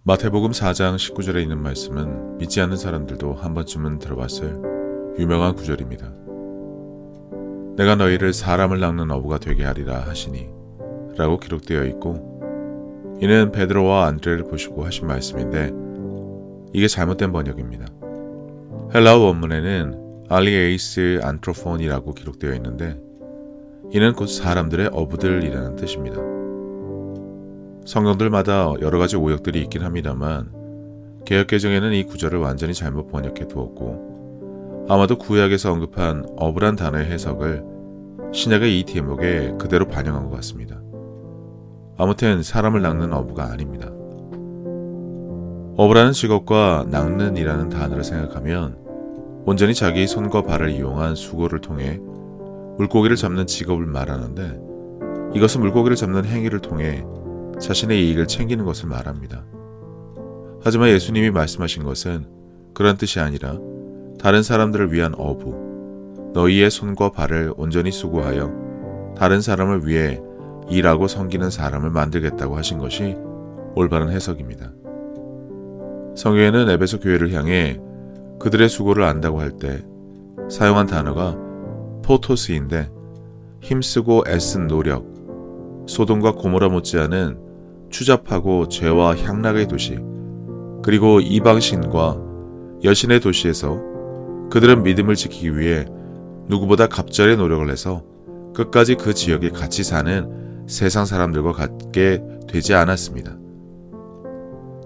마태복음 4장 19절에 있는 말씀은 믿지 않는 사람들도 한 번쯤은 들어봤을 유명한 구절입니다. 내가 너희를 사람을 낚는 어부가 되게 하리라 하시니 라고 기록되어 있고, 이는 베드로와 안드레를 보시고 하신 말씀인데 이게 잘못된 번역입니다. 헬라어 원문에는 알리에이스 안트로폰이라고 기록되어 있는데 이는 곧 사람들의 어부들이라는 뜻입니다. 성경들마다 여러 가지 오역들이 있긴 합니다만 개역개정에는 이 구절을 완전히 잘못 번역해 두었고, 아마도 구약에서 언급한 어부란 단어의 해석을 신약의 이 제목에 그대로 반영한 것 같습니다. 아무튼 사람을 낚는 어부가 아닙니다. 어부라는 직업과 낚는이라는 단어를 생각하면 온전히 자기 손과 발을 이용한 수고를 통해 물고기를 잡는 직업을 말하는데, 이것은 물고기를 잡는 행위를 통해 자신의 이익을 챙기는 것을 말합니다. 하지만 예수님이 말씀하신 것은 그런 뜻이 아니라 다른 사람들을 위한 어부, 너희의 손과 발을 온전히 수고하여 다른 사람을 위해 일하고 섬기는 사람을 만들겠다고 하신 것이 올바른 해석입니다. 성경에는 에베소 교회를 향해 그들의 수고를 안다고 할 때 사용한 단어가 포토스인데, 힘쓰고 애쓴 노력, 소돔과 고모라 못지않은 추잡하고 죄와 향락의 도시, 그리고 이방신과 여신의 도시에서 그들은 믿음을 지키기 위해 누구보다 갑절의 노력을 해서 끝까지 그 지역에 같이 사는 세상 사람들과 같게 되지 않았습니다.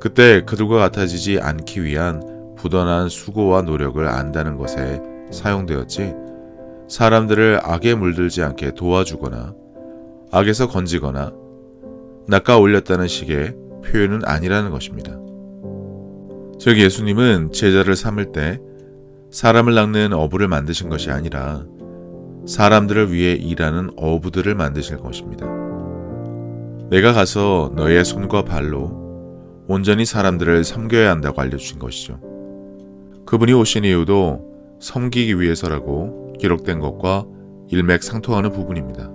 그때 그들과 같아지지 않기 위한 부단한 수고와 노력을 안다는 것에 사용되었지, 사람들을 악에 물들지 않게 도와주거나 악에서 건지거나 낚아 올렸다는 식의 표현은 아니라는 것입니다. 즉 예수님은 제자를 삼을 때 사람을 낚는 어부를 만드신 것이 아니라 사람들을 위해 일하는 어부들을 만드실 것입니다. 내가 가서 너의 손과 발로 온전히 사람들을 섬겨야 한다고 알려주신 것이죠. 그분이 오신 이유도 섬기기 위해서라고 기록된 것과 일맥상통하는 부분입니다.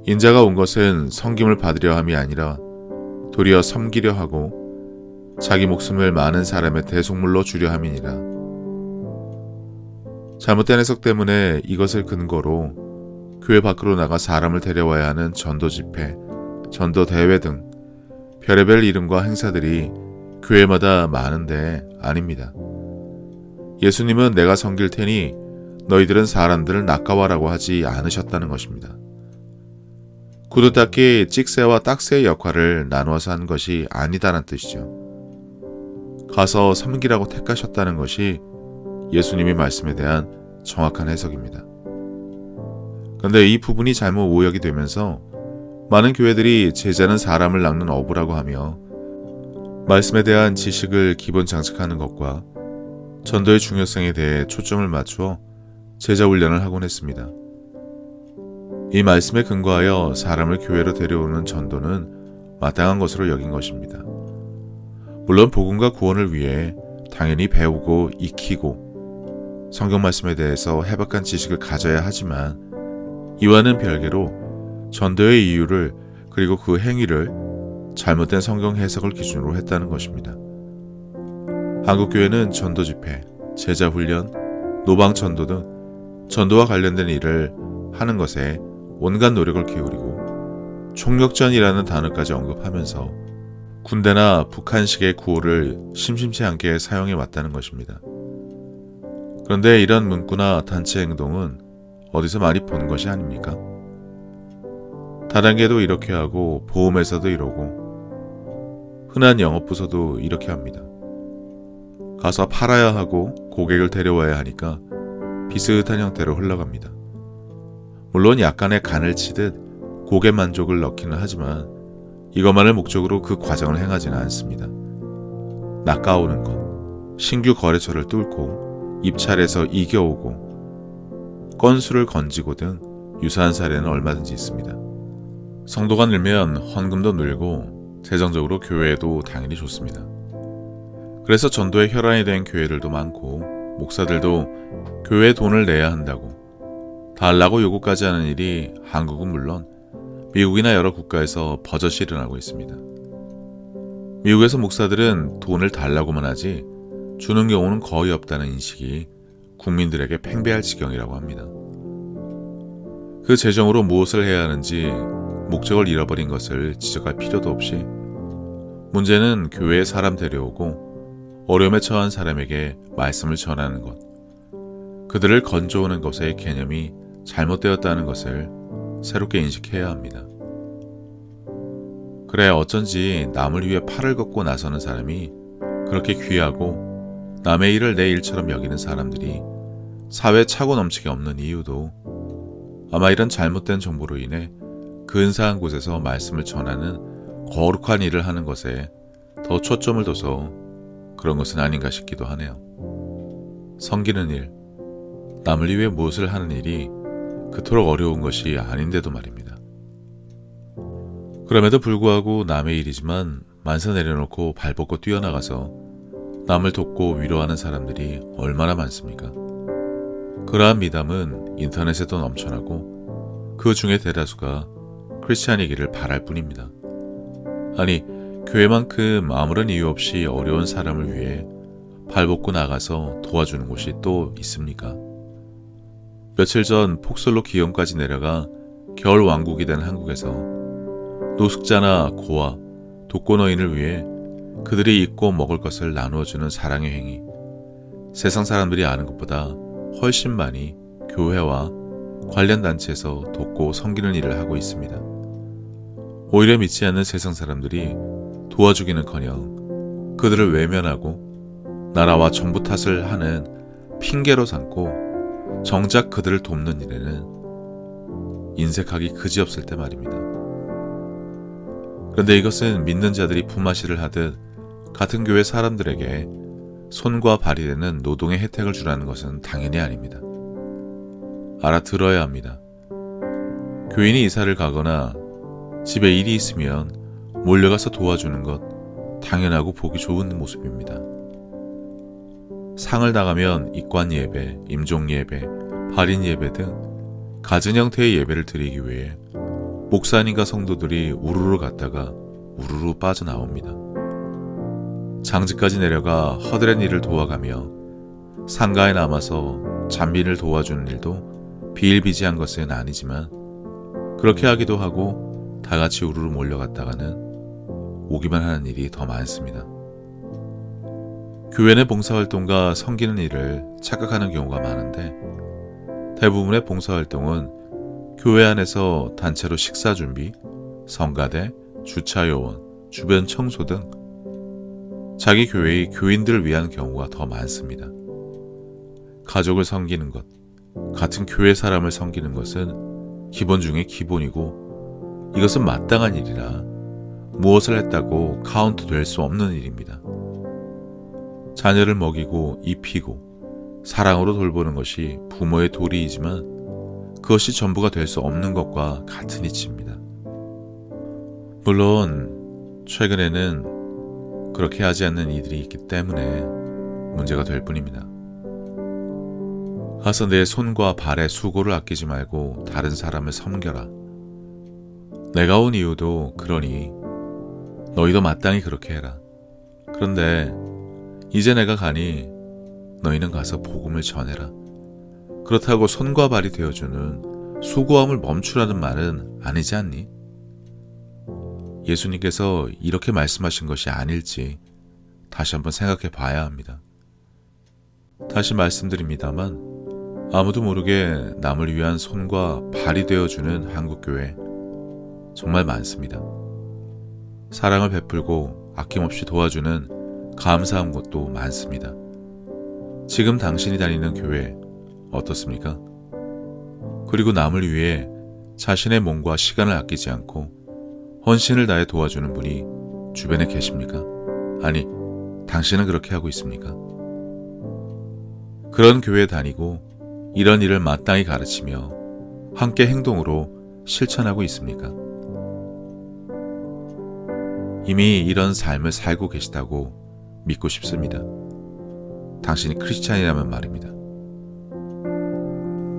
인자가 온 것은 섬김을 받으려 함이 아니라 도리어 섬기려 하고 자기 목숨을 많은 사람의 대속물로 주려 함이니라. 잘못된 해석 때문에 이것을 근거로 교회 밖으로 나가 사람을 데려와야 하는 전도 집회, 전도 대회 등 별의별 이름과 행사들이 교회마다 많은데 아닙니다. 예수님은 내가 섬길 테니 너희들은 사람들을 낚아와라고 하지 않으셨다는 것입니다. 구두 닦기 찍새와 딱새의 역할을 나누어서 한 것이 아니다라는 뜻이죠. 가서 섬기라고 택하셨다는 것이 예수님의 말씀에 대한 정확한 해석입니다. 그런데 이 부분이 잘못 오역이 되면서 많은 교회들이 제자는 사람을 낚는 어부라고 하며 말씀에 대한 지식을 기본 장착하는 것과 전도의 중요성에 대해 초점을 맞추어 제자 훈련을 하곤 했습니다. 이 말씀에 근거하여 사람을 교회로 데려오는 전도는 마땅한 것으로 여긴 것입니다. 물론 복음과 구원을 위해 당연히 배우고 익히고 성경 말씀에 대해서 해박한 지식을 가져야 하지만, 이와는 별개로 전도의 이유를 그리고 그 행위를 잘못된 성경 해석을 기준으로 했다는 것입니다. 한국교회는 전도 집회, 제자 훈련, 노방 전도 등 전도와 관련된 일을 하는 것에 온갖 노력을 기울이고 총력전이라는 단어까지 언급하면서 군대나 북한식의 구호를 심심치 않게 사용해 왔다는 것입니다. 그런데 이런 문구나 단체 행동은 어디서 많이 본 것이 아닙니까? 다단계도 이렇게 하고 보험회사도 이러고 흔한 영업부서도 이렇게 합니다. 가서 팔아야 하고 고객을 데려와야 하니까 비슷한 형태로 흘러갑니다. 물론 약간의 간을 치듯 고객 만족을 넣기는 하지만 이것만을 목적으로 그 과정을 행하지는 않습니다. 낚아오는 것, 신규 거래처를 뚫고 입찰에서 이겨오고 건수를 건지고 등 유사한 사례는 얼마든지 있습니다. 성도가 늘면 헌금도 늘고 재정적으로 교회에도 당연히 좋습니다. 그래서 전도에 혈안이 된 교회들도 많고 목사들도 교회에 돈을 내야 한다고 달라고 요구까지 하는 일이 한국은 물론 미국이나 여러 국가에서 버젓이 일어나고 있습니다. 미국에서 목사들은 돈을 달라고만 하지 주는 경우는 거의 없다는 인식이 국민들에게 팽배할 지경이라고 합니다. 그 재정으로 무엇을 해야 하는지 목적을 잃어버린 것을 지적할 필요도 없이 문제는 교회에 사람 데려오고 어려움에 처한 사람에게 말씀을 전하는 것, 그들을 건져오는 것의 개념이 잘못되었다는 것을 새롭게 인식해야 합니다. 그래 어쩐지 남을 위해 팔을 걷고 나서는 사람이 그렇게 귀하고 남의 일을 내 일처럼 여기는 사람들이 사회에 차고 넘치게 없는 이유도 아마 이런 잘못된 정보로 인해 근사한 곳에서 말씀을 전하는 거룩한 일을 하는 것에 더 초점을 둬서 그런 것은 아닌가 싶기도 하네요. 섬기는 일, 남을 위해 무엇을 하는 일이 그토록 어려운 것이 아닌데도 말입니다. 그럼에도 불구하고 남의 일이지만 만사 내려놓고 발벗고 뛰어나가서 남을 돕고 위로하는 사람들이 얼마나 많습니까? 그러한 미담은 인터넷에도 넘쳐나고 그 중에 대다수가 크리스찬이기를 바랄 뿐입니다. 아니, 교회만큼 아무런 이유 없이 어려운 사람을 위해 발벗고 나가서 도와주는 곳이 또 있습니까? 며칠 전 폭설로 기온까지 내려가 겨울 왕국이 된 한국에서 노숙자나 고아, 독거노인을 위해 그들이 입고 먹을 것을 나누어주는 사랑의 행위, 세상 사람들이 아는 것보다 훨씬 많이 교회와 관련 단체에서 돕고 섬기는 일을 하고 있습니다. 오히려 믿지 않는 세상 사람들이 도와주기는커녕 그들을 외면하고 나라와 정부 탓을 하는 핑계로 삼고 정작 그들을 돕는 일에는 인색하기 그지없을 때 말입니다. 그런데 이것은 믿는 자들이 품앗이를 하듯 같은 교회 사람들에게 손과 발이 되는 노동의 혜택을 주라는 것은 당연히 아닙니다. 알아들어야 합니다. 교인이 이사를 가거나 집에 일이 있으면 몰려가서 도와주는 것 당연하고 보기 좋은 모습입니다. 상을 나가면 입관 예배, 임종 예배, 발인 예배 등 갖은 형태의 예배를 드리기 위해 목사님과 성도들이 우르르 갔다가 우르르 빠져나옵니다. 장지까지 내려가 허드렛 일을 도와가며 상가에 남아서 잔빈을 도와주는 일도 비일비재한 것은 아니지만 그렇게 하기도 하고 다 같이 우르르 몰려갔다가는 오기만 하는 일이 더 많습니다. 교회 내 봉사활동과 섬기는 일을 착각하는 경우가 많은데 대부분의 봉사활동은 교회 안에서 단체로 식사 준비, 성가대, 주차 요원, 주변 청소 등 자기 교회의 교인들을 위한 경우가 더 많습니다. 가족을 섬기는 것, 같은 교회 사람을 섬기는 것은 기본 중에 기본이고 이것은 마땅한 일이라 무엇을 했다고 카운트 될 수 없는 일입니다. 자녀를 먹이고 입히고 사랑으로 돌보는 것이 부모의 도리이지만 그것이 전부가 될 수 없는 것과 같은 이치입니다. 물론 최근에는 그렇게 하지 않는 이들이 있기 때문에 문제가 될 뿐입니다. 가서 내 손과 발의 수고를 아끼지 말고 다른 사람을 섬겨라. 내가 온 이유도 그러니 너희도 마땅히 그렇게 해라. 그런데 이제 내가 가니 너희는 가서 복음을 전해라. 그렇다고 손과 발이 되어주는 수고함을 멈추라는 말은 아니지 않니? 예수님께서 이렇게 말씀하신 것이 아닐지 다시 한번 생각해 봐야 합니다. 다시 말씀드립니다만 아무도 모르게 남을 위한 손과 발이 되어주는 한국교회 정말 많습니다. 사랑을 베풀고 아낌없이 도와주는 감사한 곳도 많습니다. 지금 당신이 다니는 교회 어떻습니까? 그리고 남을 위해 자신의 몸과 시간을 아끼지 않고 헌신을 다해 도와주는 분이 주변에 계십니까? 아니, 당신은 그렇게 하고 있습니까? 그런 교회에 다니고 이런 일을 마땅히 가르치며 함께 행동으로 실천하고 있습니까? 이미 이런 삶을 살고 계시다고 믿고 싶습니다. 당신이 크리스찬이라면 말입니다.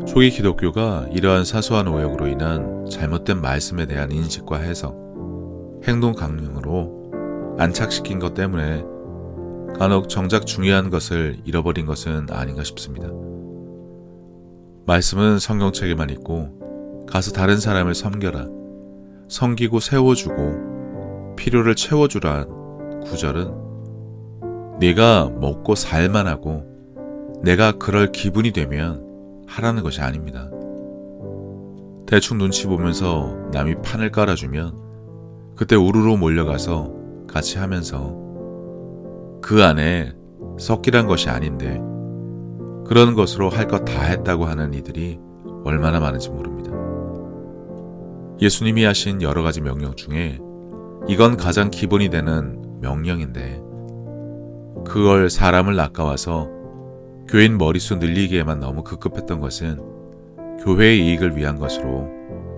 초기 기독교가 이러한 사소한 오역으로 인한 잘못된 말씀에 대한 인식과 해석, 행동 강령으로 안착시킨 것 때문에 간혹 정작 중요한 것을 잃어버린 것은 아닌가 싶습니다. 말씀은 성경책에만 있고 가서 다른 사람을 섬겨라, 섬기고 세워주고 필요를 채워주란 구절은 내가 먹고 살만하고 내가 그럴 기분이 되면 하라는 것이 아닙니다. 대충 눈치 보면서 남이 판을 깔아주면 그때 우르르 몰려가서 같이 하면서 그 안에 썩기란 것이 아닌데 그런 것으로 할 것 다 했다고 하는 이들이 얼마나 많은지 모릅니다. 예수님이 하신 여러 가지 명령 중에 이건 가장 기본이 되는 명령인데 그걸 사람을 낚아와서 교인 머릿수 늘리기에만 너무 급급했던 것은 교회의 이익을 위한 것으로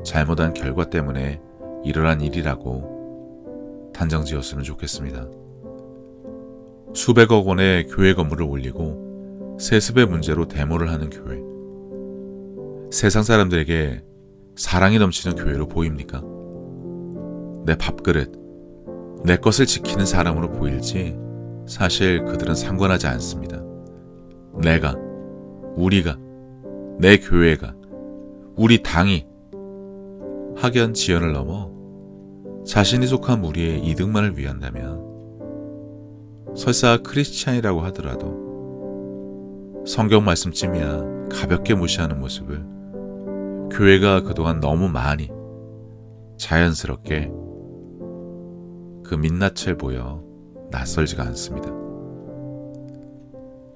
잘못한 결과 때문에 일어난 일이라고 단정지었으면 좋겠습니다. 수백억 원의 교회 건물을 올리고 세습의 문제로 데모를 하는 교회. 세상 사람들에게 사랑이 넘치는 교회로 보입니까? 내 밥그릇, 내 것을 지키는 사람으로 보일지 사실 그들은 상관하지 않습니다. 내가, 우리가, 내 교회가, 우리 당이 학연 지연을 넘어 자신이 속한 무리의 이득만을 위한다면 설사 크리스찬이라고 하더라도 성경 말씀쯤이야 가볍게 무시하는 모습을 교회가 그동안 너무 많이 자연스럽게 그 민낯을 보여 낯설지가 않습니다.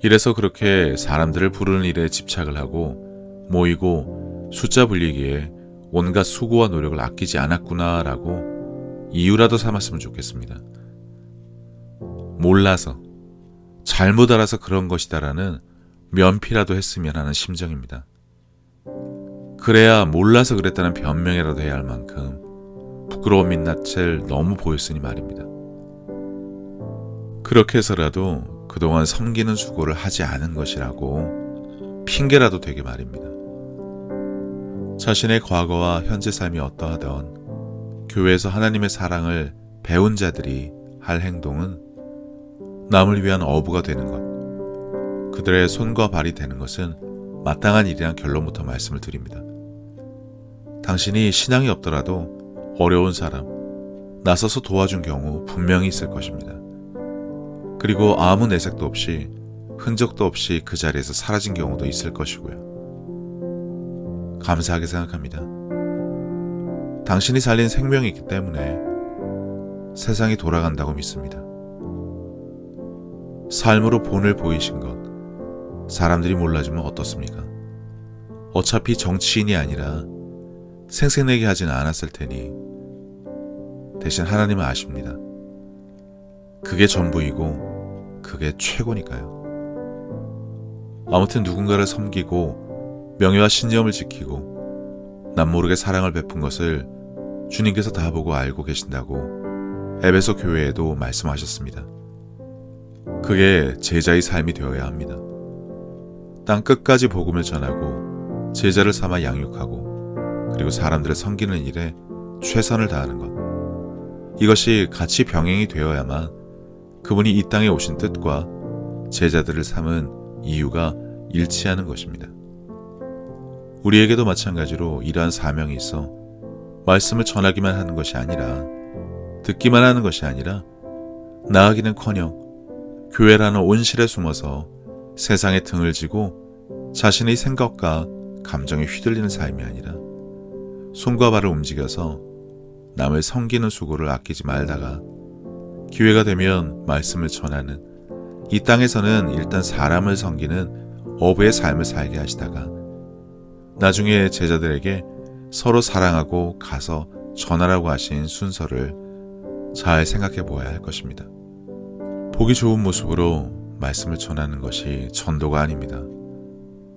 이래서 그렇게 사람들을 부르는 일에 집착을 하고 모이고 숫자 불리기에 온갖 수고와 노력을 아끼지 않았구나라고 이유라도 삼았으면 좋겠습니다. 몰라서, 잘못 알아서 그런 것이다라는 면피라도 했으면 하는 심정입니다. 그래야 몰라서 그랬다는 변명이라도 해야 할 만큼 부끄러운 민낯을 너무 보였으니 말입니다. 그렇게 해서라도 그동안 섬기는 수고를 하지 않은 것이라고 핑계라도 되게 말입니다. 자신의 과거와 현재 삶이 어떠하던 교회에서 하나님의 사랑을 배운 자들이 할 행동은 남을 위한 어부가 되는 것, 그들의 손과 발이 되는 것은 마땅한 일이란 결론부터 말씀을 드립니다. 당신이 신앙이 없더라도 어려운 사람, 나서서 도와준 경우 분명히 있을 것입니다. 그리고 아무 내색도 없이 흔적도 없이 그 자리에서 사라진 경우도 있을 것이고요. 감사하게 생각합니다. 당신이 살린 생명이 있기 때문에 세상이 돌아간다고 믿습니다. 삶으로 본을 보이신 것, 사람들이 몰라주면 어떻습니까? 어차피 정치인이 아니라 생색내게 하진 않았을 테니 대신 하나님은 아십니다. 그게 전부이고 그게 최고니까요. 아무튼 누군가를 섬기고 명예와 신념을 지키고 남모르게 사랑을 베푼 것을 주님께서 다 보고 알고 계신다고 에베소 교회에도 말씀하셨습니다. 그게 제자의 삶이 되어야 합니다. 땅 끝까지 복음을 전하고 제자를 삼아 양육하고 그리고 사람들을 섬기는 일에 최선을 다하는 것. 이것이 같이 병행이 되어야만 그분이 이 땅에 오신 뜻과 제자들을 삼은 이유가 일치하는 것입니다. 우리에게도 마찬가지로 이러한 사명이 있어 말씀을 전하기만 하는 것이 아니라 듣기만 하는 것이 아니라 나아가기는커녕 교회라는 온실에 숨어서 세상에 등을 지고 자신의 생각과 감정에 휘둘리는 삶이 아니라 손과 발을 움직여서 남을 섬기는 수고를 아끼지 말다가 기회가 되면 말씀을 전하는 이 땅에서는 일단 사람을 섬기는 어부의 삶을 살게 하시다가 나중에 제자들에게 서로 사랑하고 가서 전하라고 하신 순서를 잘 생각해 보아야 할 것입니다. 보기 좋은 모습으로 말씀을 전하는 것이 전도가 아닙니다.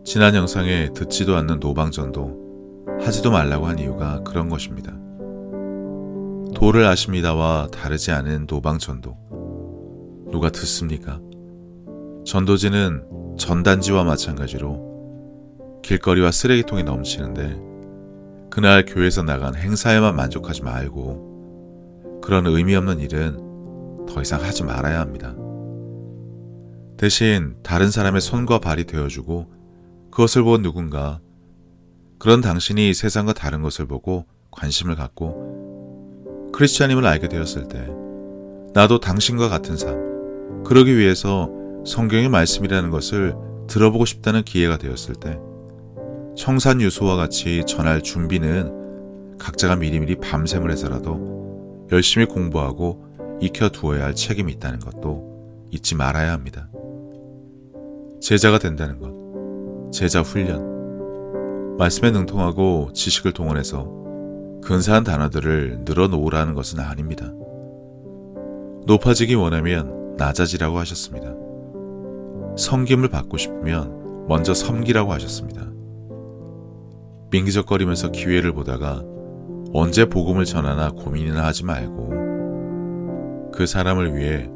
지난 영상에 듣지도 않는 노방전도 하지도 말라고 한 이유가 그런 것입니다. 도를 아십니다와 다르지 않은 노방전도 누가 듣습니까? 전도지는 전단지와 마찬가지로 길거리와 쓰레기통이 넘치는데 그날 교회에서 나간 행사에만 만족하지 말고 그런 의미 없는 일은 더 이상 하지 말아야 합니다. 대신 다른 사람의 손과 발이 되어주고 그것을 본 누군가, 그런 당신이 세상과 다른 것을 보고 관심을 갖고 크리스찬임을 알게 되었을 때 나도 당신과 같은 삶, 그러기 위해서 성경의 말씀이라는 것을 들어보고 싶다는 기회가 되었을 때 청산유수와 같이 전할 준비는 각자가 미리미리 밤샘을 해서라도 열심히 공부하고 익혀두어야 할 책임이 있다는 것도 잊지 말아야 합니다. 제자가 된다는 것, 제자 훈련, 말씀에 능통하고 지식을 동원해서 근사한 단어들을 늘어놓으라는 것은 아닙니다. 높아지기 원하면 낮아지라고 하셨습니다. 섬김을 받고 싶으면 먼저 섬기라고 하셨습니다. 민기적거리면서 기회를 보다가 언제 복음을 전하나 고민이나 하지 말고 그 사람을 위해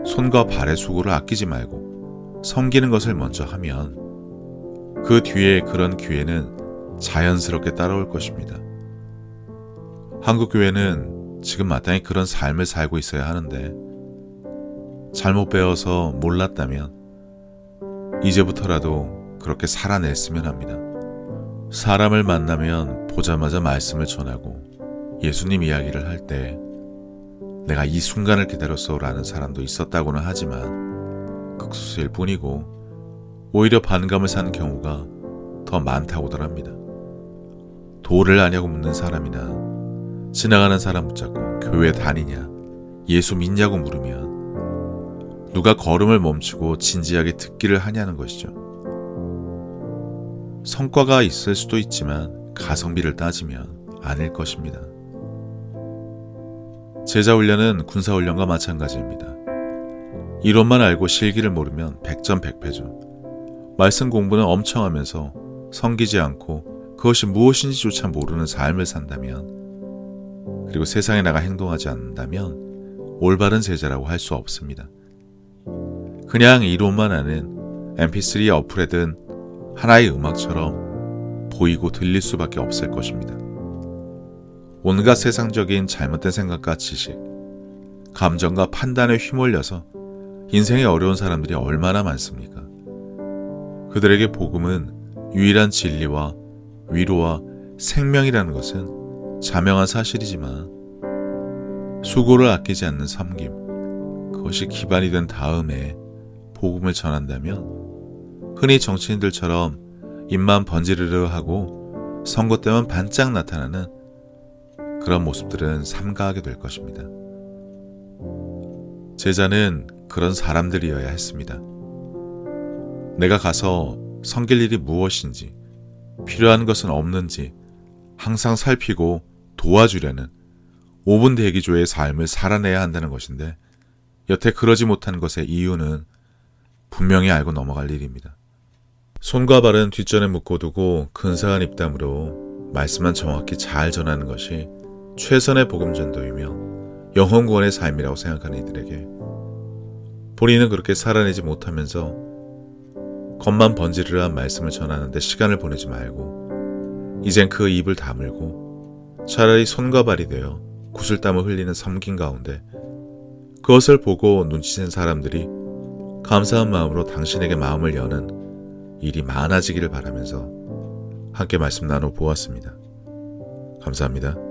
손과 발의 수고를 아끼지 말고 섬기는 것을 먼저 하면 그 뒤에 그런 기회는 자연스럽게 따라올 것입니다. 한국교회는 지금 마땅히 그런 삶을 살고 있어야 하는데 잘못 배워서 몰랐다면 이제부터라도 그렇게 살아냈으면 합니다. 사람을 만나면 보자마자 말씀을 전하고 예수님 이야기를 할 때 내가 이 순간을 기다렸어라는 사람도 있었다고는 하지만 극소수일 뿐이고 오히려 반감을 사는 경우가 더 많다고들 합니다. 도를 아냐고 묻는 사람이나 지나가는 사람 붙잡고 교회 다니냐, 예수 믿냐고 물으면 누가 걸음을 멈추고 진지하게 듣기를 하냐는 것이죠. 성과가 있을 수도 있지만 가성비를 따지면 아닐 것입니다. 제자훈련은 군사훈련과 마찬가지입니다. 이론만 알고 실기를 모르면 백전백패죠. 말씀 공부는 엄청 하면서 섬기지 않고 그것이 무엇인지조차 모르는 삶을 산다면, 그리고 세상에 나가 행동하지 않는다면 올바른 제자라고 할 수 없습니다. 그냥 이론만 아는 mp3 어플에 든 하나의 음악처럼 보이고 들릴 수밖에 없을 것입니다. 온갖 세상적인 잘못된 생각과 지식, 감정과 판단에 휘몰려서 인생이 어려운 사람들이 얼마나 많습니까? 그들에게 복음은 유일한 진리와 위로와 생명이라는 것은 자명한 사실이지만 수고를 아끼지 않는 섬김, 그것이 기반이 된 다음에 복음을 전한다면 흔히 정치인들처럼 입만 번지르르 하고 선거 때만 반짝 나타나는 그런 모습들은 삼가하게 될 것입니다. 제자는 그런 사람들이어야 했습니다. 내가 가서 섬길 일이 무엇인지, 필요한 것은 없는지 항상 살피고 도와주려는 5분 대기조의 삶을 살아내야 한다는 것인데, 여태 그러지 못한 것의 이유는 분명히 알고 넘어갈 일입니다. 손과 발은 뒷전에 묶어두고 근사한 입담으로 말씀만 정확히 잘 전하는 것이 최선의 복음 전도이며 영혼 구원의 삶이라고 생각하는 이들에게 본인은 그렇게 살아내지 못하면서 겉만 번지르르한 말씀을 전하는데 시간을 보내지 말고 이젠 그 입을 다물고 차라리 손과 발이 되어 구슬땀을 흘리는 섬긴 가운데 그것을 보고 눈치챈 사람들이 감사한 마음으로 당신에게 마음을 여는 일이 많아지기를 바라면서 함께 말씀 나눠 보았습니다. 감사합니다.